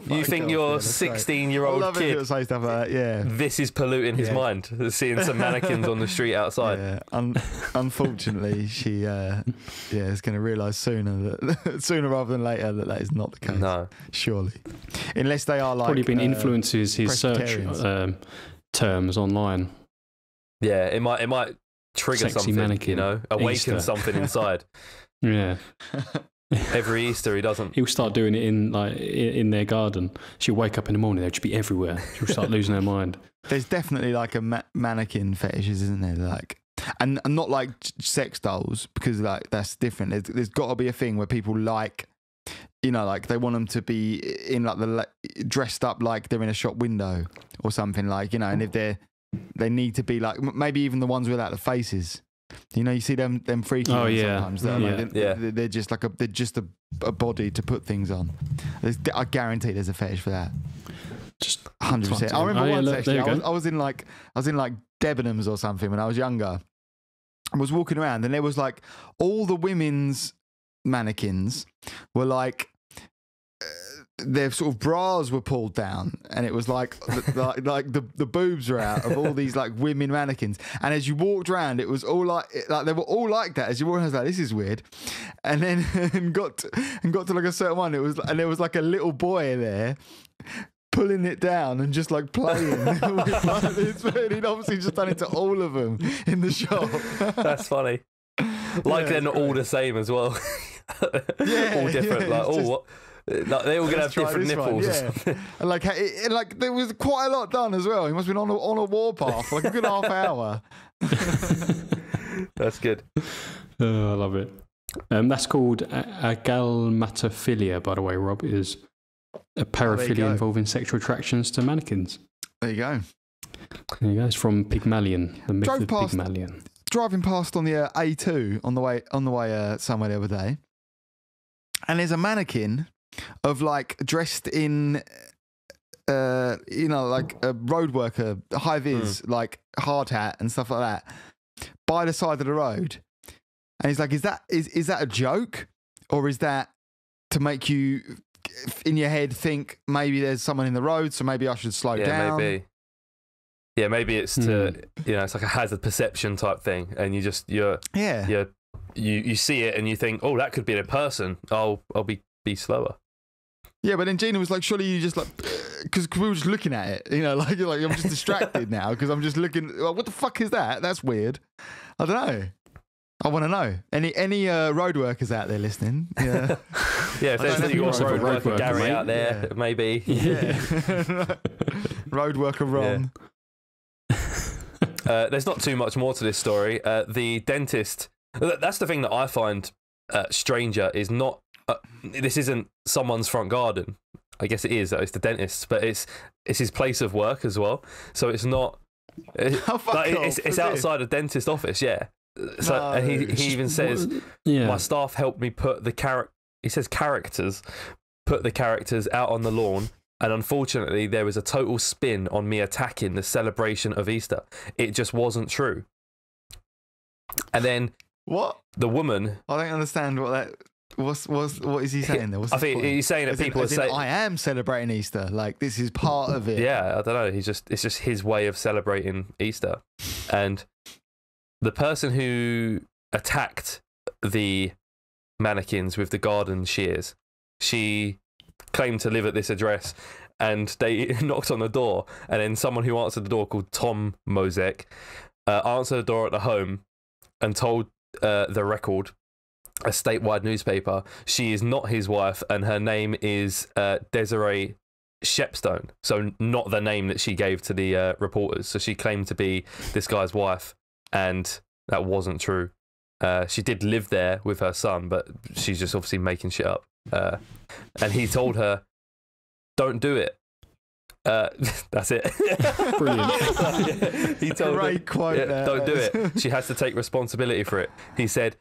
You think your 16-year-old kid, say stuff like that, yeah. This is polluting his mind, seeing some mannequins on the street outside. Yeah. Unfortunately, she is going to realise sooner rather than later that is not the case. No. Surely. Unless they are like... Probably been influences his search terms online. Yeah, it might trigger Sexy something, mannequin. you know, awaken Easter. something inside. Yeah. Every Easter he doesn't. He'll start doing it in their garden. She'll wake up in the morning, they'll just be everywhere. She'll start losing her mind. There's definitely like a mannequin fetishes, isn't there? Like, and not like sex dolls, because like that's different. There's got to be a thing where people like, you know, like they want them to be in like dressed up like they're in a shop window or something, like, you know, and if they need to be like, maybe even the ones without the faces. You know, you see them freaky ones sometimes. They're just like they're just a body to put things on. I guarantee there's a fetish for that. Just 100%. I remember once actually. I was in like Debenhams or something when I was younger. I was walking around and there was like all the women's mannequins were like. Their sort of bras were pulled down, and it was like the boobs are out of all these like women mannequins. And as you walked around, it was all like they were all like that. As you walked around, I was like, this is weird. And then and got to like a certain one. And there was like a little boy there pulling it down and just like playing. He'd obviously just done it to all of them in the shop. That's funny. Like they're not all the same as well. All different. What? Like they all gonna have different nipples. And like there was quite a lot done as well. He must have been on a warpath for like a good half hour. That's good. Oh, I love it. That's called agalmatophilia, by the way, Rob. It is a paraphilia involving sexual attractions to mannequins. There you go. There you go. It's from Pygmalion, the myth of Pygmalion. Driving past on the A2 on the way somewhere the other day, and there's a mannequin of like dressed in you know, like a road worker, high vis, like hard hat and stuff like that by the side of the road. And he's like, is that a joke, or is that to make you in your head think maybe there's someone in the road, so maybe I should slow down? Maybe. Yeah, maybe it's to, you know, it's like a hazard perception type thing, and you see it and you think, oh, that could be a person. I'll be slower. Yeah, but then Gina was like, surely you just like, because we were just looking at it, you know, like you're like, I'm just distracted now because I'm just looking. Well, what the fuck is that? That's weird. I don't know. I want to know. Any road workers out there listening? Yeah, yeah. If there's any road worker Gary out there, maybe. Yeah. Road worker Ron. Yeah. There's not too much more to this story. The dentist. That's the thing that I find stranger is not. This isn't someone's front garden. I guess it is. It's the dentist's, but it's his place of work as well. So it's not. It's outside a dentist office. Yeah. So No. and he even says, my staff helped me put the He says characters. Put the characters out on the lawn. And unfortunately, there was a total spin on me attacking the celebration of Easter. It just wasn't true. And then What? the woman. I don't understand what that. What is he saying there? What's I think he's saying that people are saying I am celebrating Easter. Like this is part of it. Yeah, I don't know. It's just his way of celebrating Easter. And the person who attacked the mannequins with the garden shears, she claimed to live at this address, and they knocked on the door, and then someone who answered the door called Tom Mozek answered the door at the home and told the Record, a statewide newspaper, she is not his wife and her name is Desiree Shepstone. So not the name that she gave to the reporters. So she claimed to be this guy's wife, and that wasn't true. She did live there with her son, but she's just obviously making shit up. And he told her, "Don't do it." That's it. Brilliant. He told Great quote there. "Don't do it. She has to take responsibility for it." He said,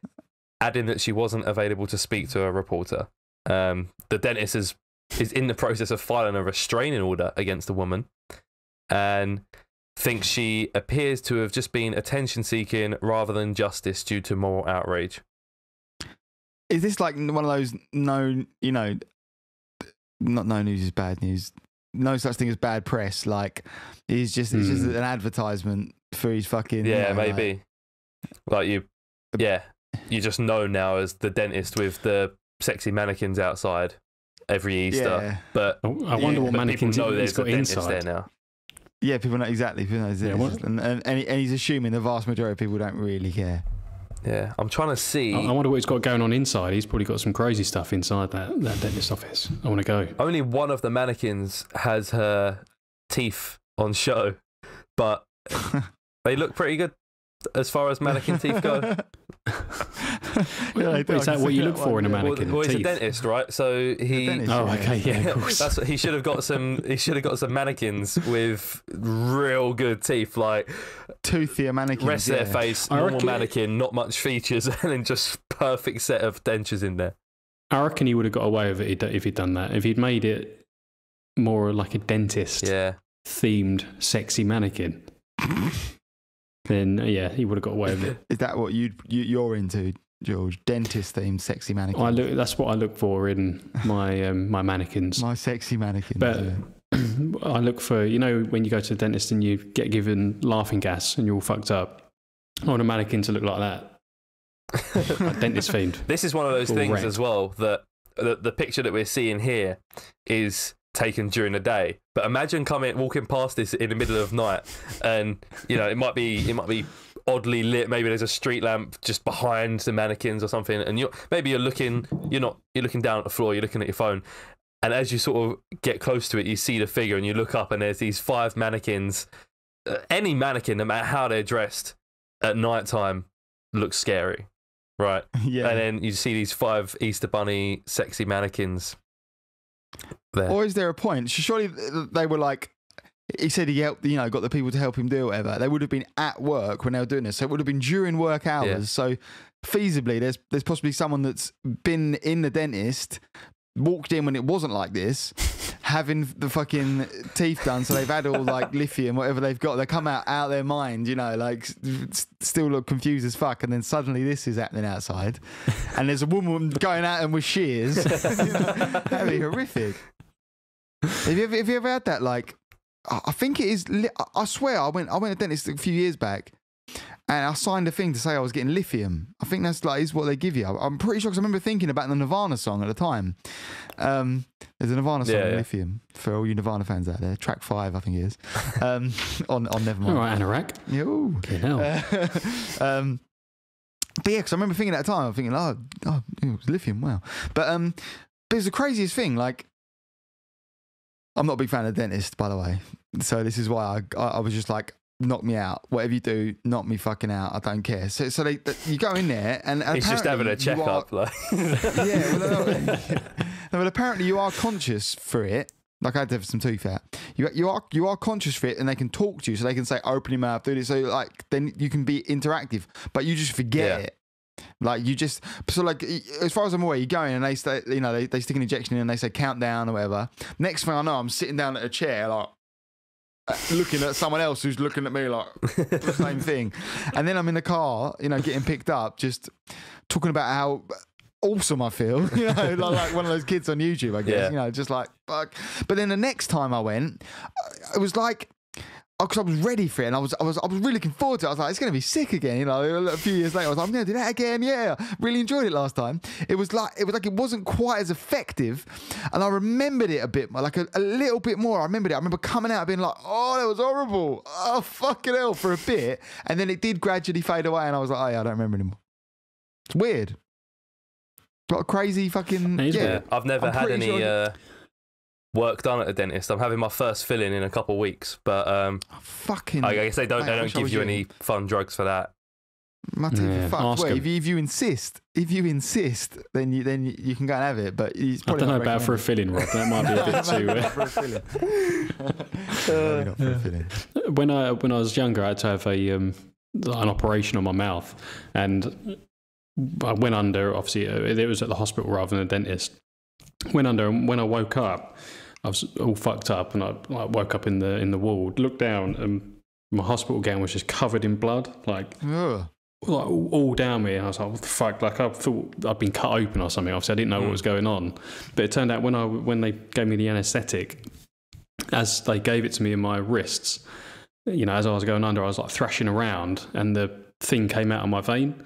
adding that she wasn't available to speak to a reporter. The dentist is in the process of filing a restraining order against the woman, and thinks she appears to have just been attention-seeking rather than justice due to moral outrage. Is this like one of those not no news is bad news, no such thing as bad press? Like it's just an advertisement for his fucking maybe like you just know now as the dentist with the sexy mannequins outside every Easter. But I wonder what mannequins know there's got a dentist inside there now. Yeah, people know exactly. People know and he's assuming the vast majority of people don't really care. Yeah, I'm trying to see. I wonder what he's got going on inside. He's probably got some crazy stuff inside that dentist office. I want to go. Only one of the mannequins has her teeth on show, but they look pretty good as far as mannequin teeth go. Is that what you look for in a mannequin? Well, he's a dentist, right? So he. Okay, yeah, of course. That's what, he should have got some. He should have got some mannequins with real good teeth, like toothier mannequins. Rest of their face, normal mannequin, not much features, and then just perfect set of dentures in there. I reckon he would have got away with it if he'd done that. If he'd made it more like a dentist themed sexy mannequin. Then he would have got away with it. Is that what you're into, George? Dentist themed sexy mannequin. That's what I look for in my my mannequins. My sexy mannequins. But I look for, when you go to the dentist and you get given laughing gas and you're all fucked up. I want a mannequin to look like that. Like dentist themed. This is one of those things as well that the picture that we're seeing here is taken during the day, but imagine walking past this in the middle of night, and it might be oddly lit. Maybe there's a street lamp just behind the mannequins or something, and you're looking down at the floor, you're looking at your phone, and as you sort of get close to it, you see the figure, and you look up, and there's these 5 mannequins. Any mannequin, no matter how they're dressed, at night time looks scary, right? Yeah. And then you see these 5 Easter Bunny sexy mannequins there. Or is there a point? Surely they were like, he said he helped, got the people to help him do whatever. They would have been at work when they were doing this, so it would have been during work hours. Yeah. So feasibly, there's possibly someone that's been in the dentist, walked in when it wasn't like this, having the fucking teeth done, so they've had all like lithium, whatever they've got. They come out their mind, like still look confused as fuck, and then suddenly this is happening outside, and there's a woman going at them with shears. That'd be horrific. Have you ever had that? Like, I think it is. I swear, I went to dentist a few years back, and I signed a thing to say I was getting lithium. I think that's is what they give you. I'm pretty sure, because I remember thinking about the Nirvana song at the time. There's a Nirvana song, Lithium, for all you Nirvana fans out there. Track 5, I think it is. On Nevermind. All right, Anorak. Yeah, ooh. Okay, hell. But yeah, because I remember thinking at the time, I'm thinking, it was lithium, wow. But it's the craziest thing. Like, I'm not a big fan of dentist, by the way. So this is why I was just like, knock me out. Whatever you do, knock me fucking out. I don't care. So you go in there and he's just having a checkup. Well, apparently you are conscious for it. Like I had to have some tooth out. You are conscious for it, and they can talk to you, so they can say, "Open your mouth, do this." So like then you can be interactive, but you just forget it. Like as far as I'm aware, you go in and they say, they stick an injection in and they say count down or whatever. Next thing I know, I'm sitting down at a chair like looking at someone else who's looking at me like the same thing, and then I'm in the car, getting picked up, just talking about how awesome, I feel. Like one of those kids on YouTube, I guess. Just like, fuck. But then the next time I went, it was like, because I was ready for it, and I was really looking forward to it. I was like, it's going to be sick again. A few years later, I was like, I'm going to do that again. Yeah, really enjoyed it last time. It wasn't quite as effective, and I remembered it a bit, like a little bit more. I remember coming out being like, oh, that was horrible. Oh, fucking hell, for a bit, and then it did gradually fade away, and I was like, oh yeah, I don't remember anymore. It's weird. Got a crazy fucking I've never had any. Work done at a dentist. I'm having my first filling in a couple of weeks, but I guess they don't give you any fun drugs for that. My teeth are fucked. Well, if you insist, then you can go and have it. But I don't know about for a filling, Rob. That might be a bit too. When I was younger, I had to have an operation on my mouth, and I went under. Obviously, it was at the hospital rather than a dentist. Went under, and when I woke up, I was all fucked up, and I woke up in the ward, looked down, and my hospital gown was just covered in blood, like all down me. And I was like, what the fuck? Like, I thought I'd been cut open or something. Obviously, I didn't know what was going on. But it turned out when they gave me the anaesthetic, as they gave it to me in my wrists, as I was going under, I was like thrashing around, and the thing came out of my vein.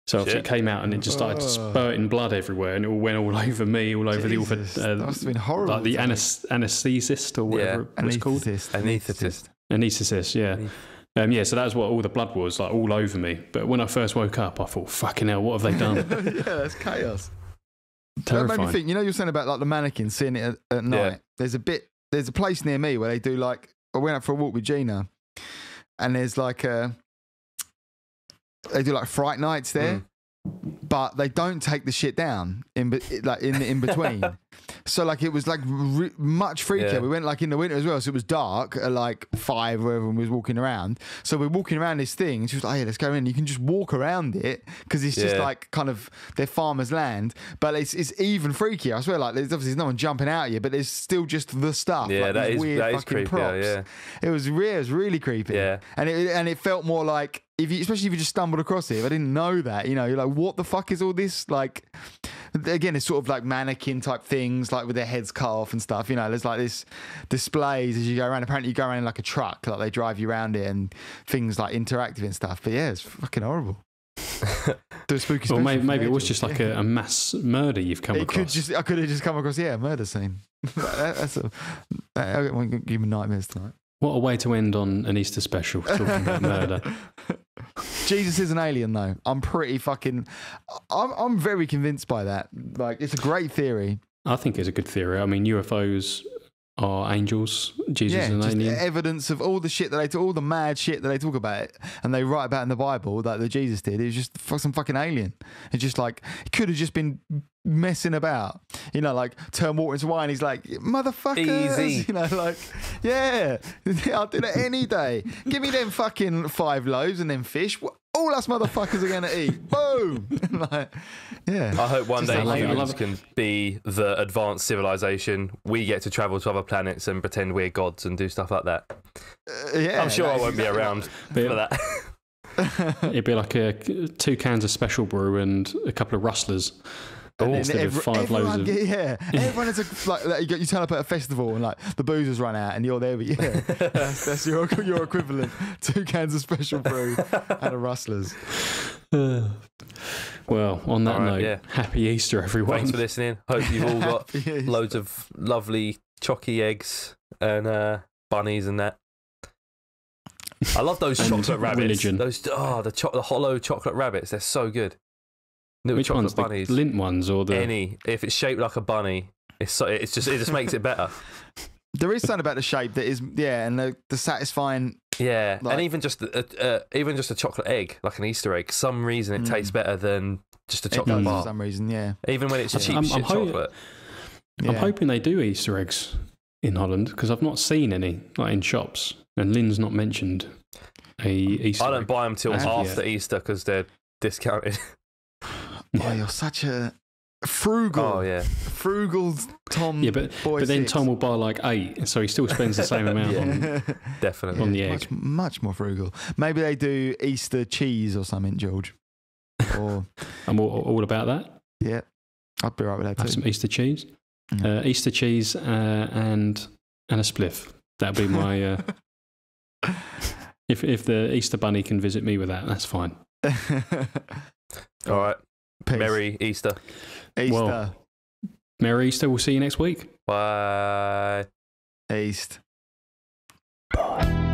So it came out and it just started spurting blood everywhere, and it all went all over me, all over the that must have been horrible. Like the anaesthetist or whatever it was called. Anaesthetist, yeah. So that was what all the blood was, like all over me. But when I first woke up, I thought, fucking hell, what have they done? Yeah, that's chaos. Terrifying. That made me think, you're saying about like the mannequin, seeing it at night. There's a place near me where they do like, I went out for a walk with Gina, and there's like they do like fright nights there, but they don't take the shit down in between. So like it was like much freakier. Yeah. We went like in the winter as well, so it was dark at like 5 where everyone was walking around. So we're walking around this thing, and she was like, "Hey, let's go in." You can just walk around it because it's just like kind of their farmer's land, but it's even freakier. I swear, like there's obviously no one jumping out at you, but there's still just the stuff. Yeah, like, that is weird fucking creepy. Props. Yeah, it was really creepy. Yeah, and it felt more like especially if you just stumbled across it. If I didn't know that, you're like, what the fuck is all this? Like, again, it's sort of like mannequin type things, like with their heads cut off and stuff. There's like this displays as you go around. Apparently, you go around in like a truck, like they drive you around it, and things like interactive and stuff. But yeah, it's fucking horrible. The spooky. Well, maybe it was just like a mass murder you've come across. I could have just come across a murder scene. I won't give me nightmares tonight. What a way to end on an Easter special, talking about murder. Jesus is an alien, though. I'm very convinced by that. Like, it's a great theory. I think it's a good theory. I mean, UFOs are angels. Jesus is an alien. Evidence of all the shit all the mad shit that they talk about and they write about in the Bible, like that Jesus did. It was just some fucking alien. It's just like, it could have just been messing about, like turn water into wine. He's like, motherfuckers, easy. I'll do that any day. Give me them fucking 5 loaves and them fish. All us motherfuckers are going to eat. Boom. I hope one day humans can be the advanced civilization. We get to travel to other planets and pretend we're gods and do stuff like that. I'm sure I won't be around for that. It'd be like 2 cans of special brew and a couple of rustlers. Instead of 5 loaves of... everyone is like you turn up at a festival and like the booze has run out and you're there, but that's your equivalent. 2 cans of special brew and a rustlers. Well, on that note, happy Easter, everyone. Thanks for listening. Hope you've all got loads of lovely chocky eggs and bunnies and that. I love those chocolate rabbits. Religion. Those the hollow chocolate rabbits. They're so good. Which ones? Bunnies. The Lindt ones or the if it's shaped like a bunny, it just makes it better. There is something about the shape that is and the satisfying. Yeah, like, and even just a chocolate egg, like an Easter egg. Some reason it tastes better than just a chocolate bar. For some reason, yeah. Even when it's cheap chocolate. I'm hoping they do Easter eggs in Holland because I've not seen any like in shops, and Lynn's not mentioned a Easter. I don't buy them till after Easter because they're discounted. Oh, you're such a frugal. Frugal Tom. Yeah, but then Tom will buy like 8, so he still spends the same amount on definitely on the egg. Much more frugal. Maybe they do Easter cheese or something, George. Or I'm all about that. Yeah, I'd be right with that Have too. some Easter cheese. Easter cheese and a spliff. That'd be my... if the Easter Bunny can visit me with that, that's fine. All right. Peace. Merry Easter. Easter. Well, Merry Easter. We'll see you next week. Bye. East. Bye.